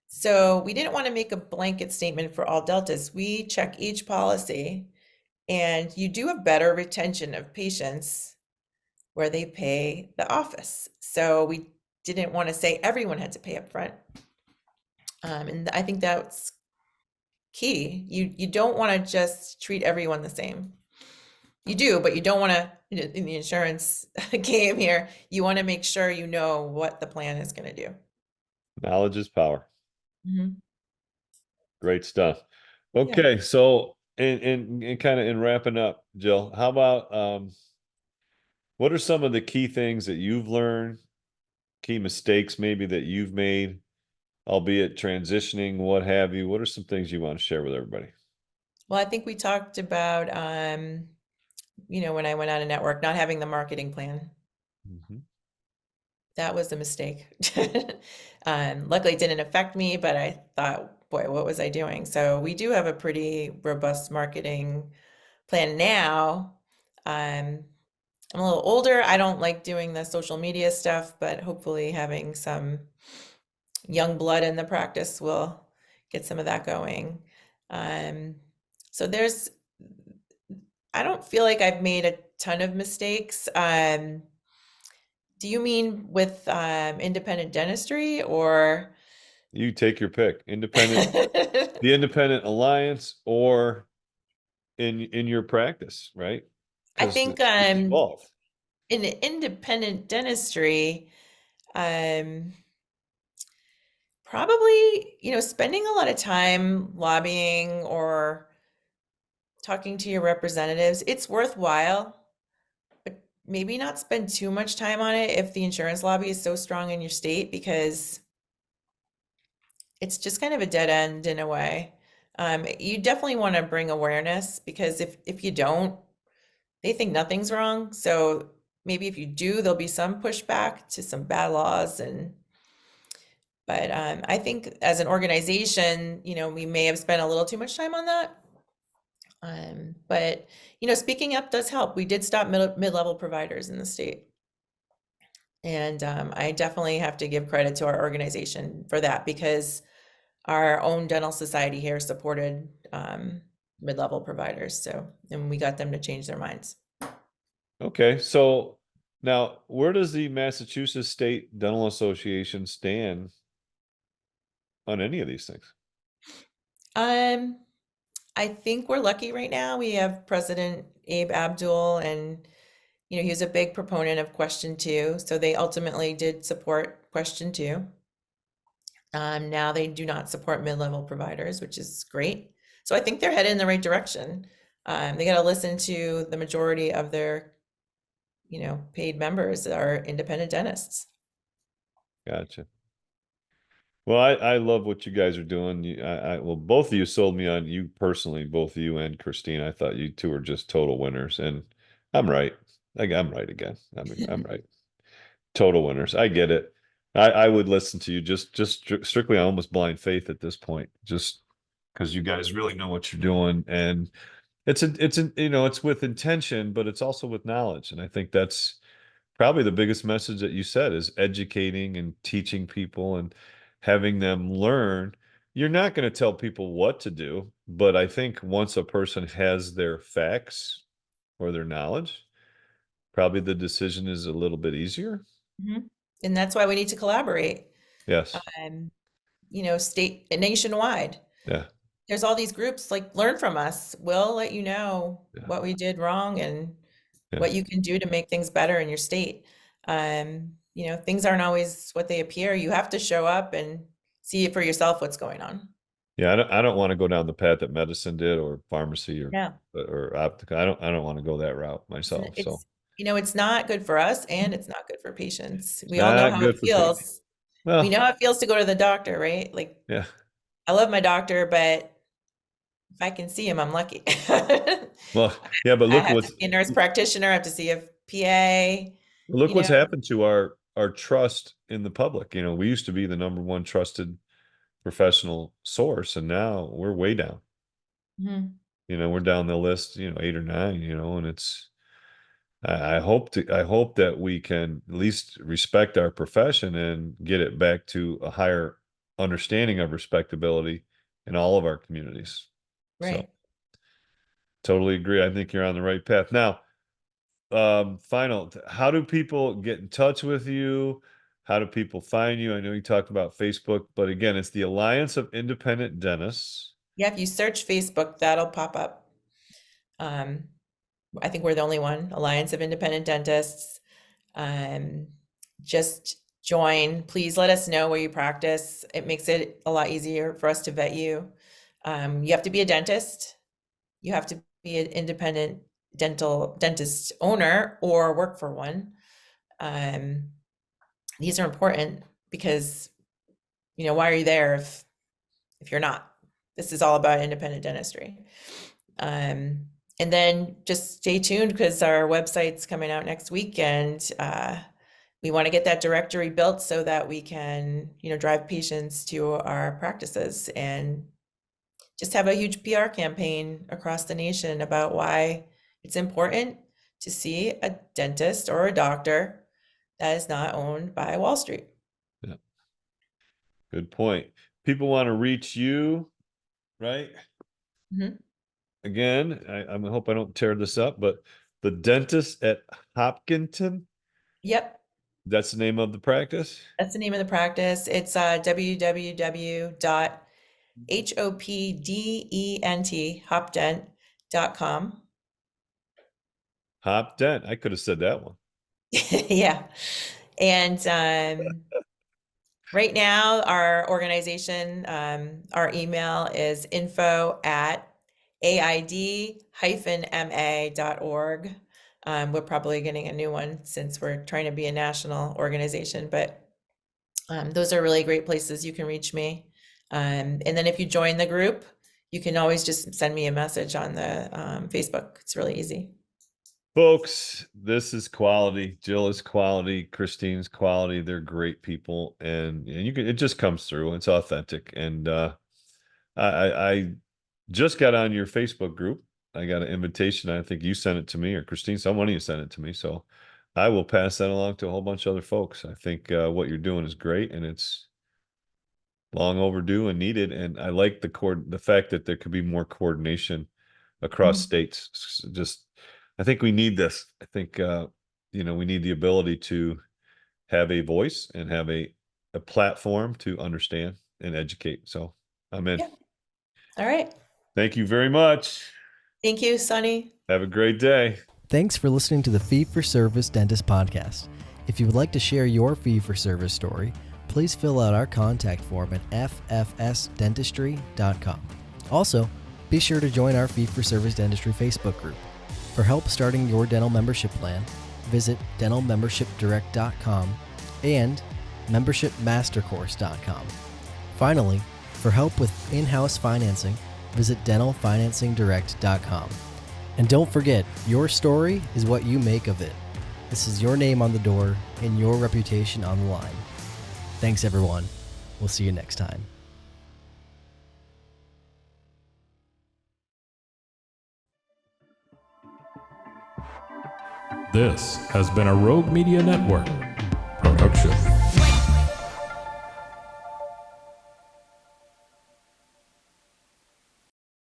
So we didn't want to make a blanket statement for all deltas. We check each policy, and you do have better retention of patients where they pay the office. So we didn't want to say everyone had to pay up front. And I think that's key. You don't want to just treat everyone the same. You do, but you don't want to, in the insurance game here, you want to make sure you know what the plan is going to do. Knowledge is power. Mhm. Great stuff. Yeah. Okay, so and kind of in wrapping up, Jill, how about what are some of the key things that you've learned, key mistakes maybe that you've made, albeit transitioning, what have you? What are some things you want to share with everybody? Well, I think we talked about, when I went out of network, not having the marketing plan. Mhm. That was a mistake. Luckily, it didn't affect me, but I thought, boy, what was I doing? So we do have a pretty robust marketing plan now. I'm a little older. I don't like doing the social media stuff, but hopefully having some young blood in the practice will get some of that going. Um, so I don't feel like I've made a ton of mistakes. Do you mean with independent dentistry or? You take your pick. Independent, the Independent Alliance, or in your practice, right? I Because think it's evolved. in independent dentistry, um, probably, spending a lot of time lobbying or talking to your representatives, it's worthwhile, but maybe not spend too much time on it if the insurance lobby is so strong in your state, because it's just kind of a dead end in a way. You definitely want to bring awareness, because if you don't, they think nothing's wrong. So maybe if you do, there'll be some pushback to some bad laws. But I think as an organization, we may have spent a little too much time on that. But speaking up does help. We did stop mid-level providers in the state. And I definitely have to give credit to our organization for that, because our own dental society here supported mid-level providers. So, and we got them to change their minds. Okay, so now where does the Massachusetts State Dental Association stand on any of these things? Um, I think we're lucky right now. We have President Abe Abdul, and he was a big proponent of question two. So they ultimately did support question two. Now they do not support mid-level providers, which is great. So I think they're headed in the right direction. They got to listen to the majority of their, paid members are independent dentists. Gotcha. Well, I love what you guys are doing. Well, both of you sold me on you personally, both you and Christine. I thought you two were just total winners, and I'm right. I'm right again. I'm right. Total winners. I get it. I would listen to you just strictly on almost blind faith at this point, just because you guys really know what you're doing, and it's with intention, but it's also with knowledge, and I think that's probably the biggest message that you said is educating and teaching people and having them learn. You're not going to tell people what to do, but I think once a person has their facts or their knowledge, probably the decision is a little bit easier. Mhm. And that's why we need to collaborate. Yes. Um, state and nationwide. Yeah. There's all these groups, like, learn from us. We'll let you know Yeah. what we did wrong and Yeah. what you can do to make things better in your state. Things aren't always what they appear. You have to show up and see for yourself what's going on. Yeah. I don't want to go down the path that medicine did or pharmacy Yeah. or optic. I don't want to go that route It's, n- myself. So it's, it's not good for us, and it's not good for patients. it's We all know not how it good for people. feels. We know Well, how it feels to go to the doctor, right? Like, yeah. I love my doctor, but if I can see him, I'm lucky. Well, yeah, but I have to see a nurse practitioner, I have to see a PA, look you know. what's happened to our trust in the public. We used to be the number one trusted professional source, and now we're way down. Mhm. We're down the list, 8 or 9, and I hope that we can at least respect our profession and get it back to a higher understanding of respectability in all of our communities. Right. So totally agree. I think you're on the right path. Now, how do people get in touch with you? How do people find you? I know you talked about Facebook, but again, it's the Alliance of Independent Dentists. Yeah, if you search Facebook, that'll pop up. I think we're the only one, Alliance of Independent Dentists. Just join. Please let us know where you practice. It makes it a lot easier for us to vet you. You have to be a dentist. You have to be an independent dentist owner or work for one. These are important because, why are you there if you're not? This is all about independent dentistry. And then just stay tuned because our website's coming out next week, and we want to get that directory built so that we can, drive patients to our practices and just have a huge PR campaign across the nation about why it's important to see a dentist or a doctor that is not owned by Wall Street. Yeah. Good point. People want to reach you, right? Mm-hmm. Again, I hope I don't tear this up, but the dentist at Hopkinton. Yep. That's the name of the practice? That's the name of the practice. It's www.hopdent.com. Hopdent. I could have said that one. Yeah. And right now, our organization, our email is info@aid-ma.org. We're probably getting a new one since we're trying to be a national organization, but those are really great places you can reach me. And then if you join the group, you can always just send me a message on the Facebook. It's really easy. Folks, this is quality. Jill is quality. Christine's quality. They're great people, and it just comes through. It's authentic. And I just got on your Facebook group. I got an invitation. I think you sent it to me, or Christine, someone of you sent it to me. So I will pass that along to a whole bunch of other folks. I think what you're doing is great, and it's long overdue and needed. And I like the fact that there could be more coordination across states. I think we need this. I think we need the ability to have a voice and have a platform to understand and educate. So I'm in. Yeah. All right. Thank you very much. Thank you, Sonny. Have a great day. Thanks for listening to the Fee for Service Dentist Podcast. If you would like to share your fee for service story, please fill out our contact form at ffsdentistry.com. Also, be sure to join our Fee for Service Dentistry Facebook group. For help starting your dental membership plan, visit dentalmembershipdirect.com and membershipmastercourse.com. Finally, for help with in-house financing, visit dentalfinancingdirect.com. And don't forget, your story is what you make of it. This is your name on the door and your reputation on the line. Thanks, everyone. We'll see you next time. This has been a Rogue Media Network production.